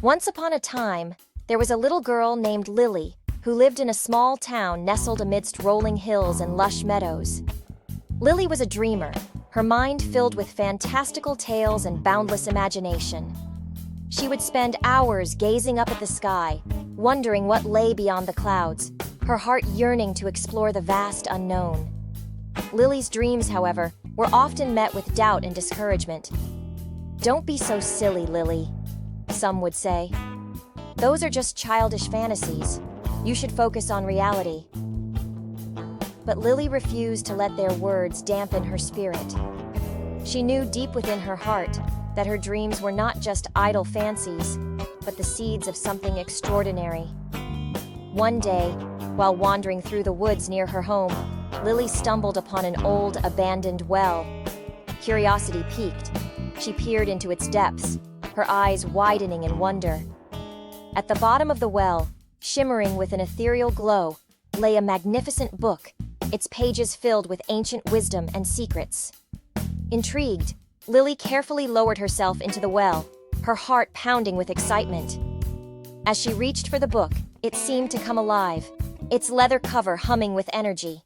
Once upon a time, there was a little girl named Lily who lived in a small town nestled amidst rolling hills and lush meadows. Lily was a dreamer, her mind filled with fantastical tales and boundless imagination. She would spend hours gazing up at the sky, wondering what lay beyond the clouds, her heart yearning to explore the vast unknown. Lily's dreams, however, were often met with doubt and discouragement. "Don't be so silly, Lily," some would say. "Those are just childish fantasies. You should focus on reality." But Lily refused to let their words dampen her spirit. She knew deep within her heart that her dreams were not just idle fancies, but the seeds of something extraordinary. One day, while wandering through the woods near her home, Lily stumbled upon an old, abandoned well. Curiosity piqued. She peered into its depths, her eyes widening in wonder. At the bottom of the well, shimmering with an ethereal glow, lay a magnificent book, its pages filled with ancient wisdom and secrets. Intrigued, Lily carefully lowered herself into the well, her heart pounding with excitement. As she reached for the book, it seemed to come alive, its leather cover humming with energy.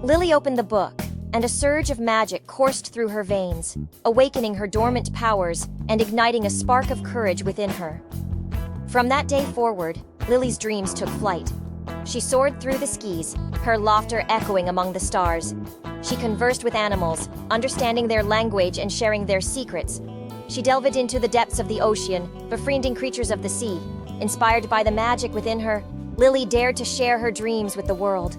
Lily opened the book, and a surge of magic coursed through her veins, awakening her dormant powers and igniting a spark of courage within her. From that day forward, Lily's dreams took flight. She soared through the skies, her laughter echoing among the stars. She conversed with animals, understanding their language and sharing their secrets. She delved into the depths of the ocean, befriending creatures of the sea. Inspired by the magic within her, Lily dared to share her dreams with the world.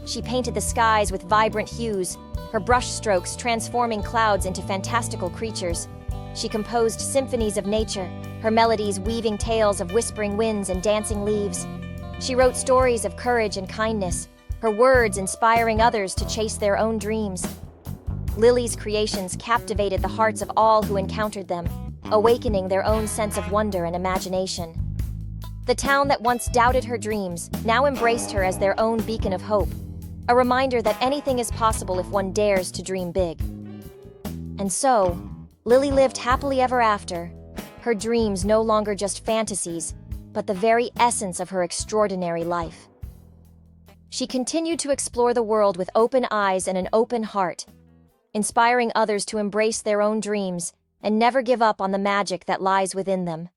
She painted the skies with vibrant hues, her brushstrokes transforming clouds into fantastical creatures. She composed symphonies of nature, her melodies weaving tales of whispering winds and dancing leaves. She wrote stories of courage and kindness, her words inspiring others to chase their own dreams. Lily's creations captivated the hearts of all who encountered them, awakening their own sense of wonder and imagination. The town that once doubted her dreams now embraced her as their own beacon of hope, a reminder that anything is possible if one dares to dream big. And so, Lily lived happily ever after, her dreams no longer just fantasies, but the very essence of her extraordinary life. She continued to explore the world with open eyes and an open heart, inspiring others to embrace their own dreams and never give up on the magic that lies within them.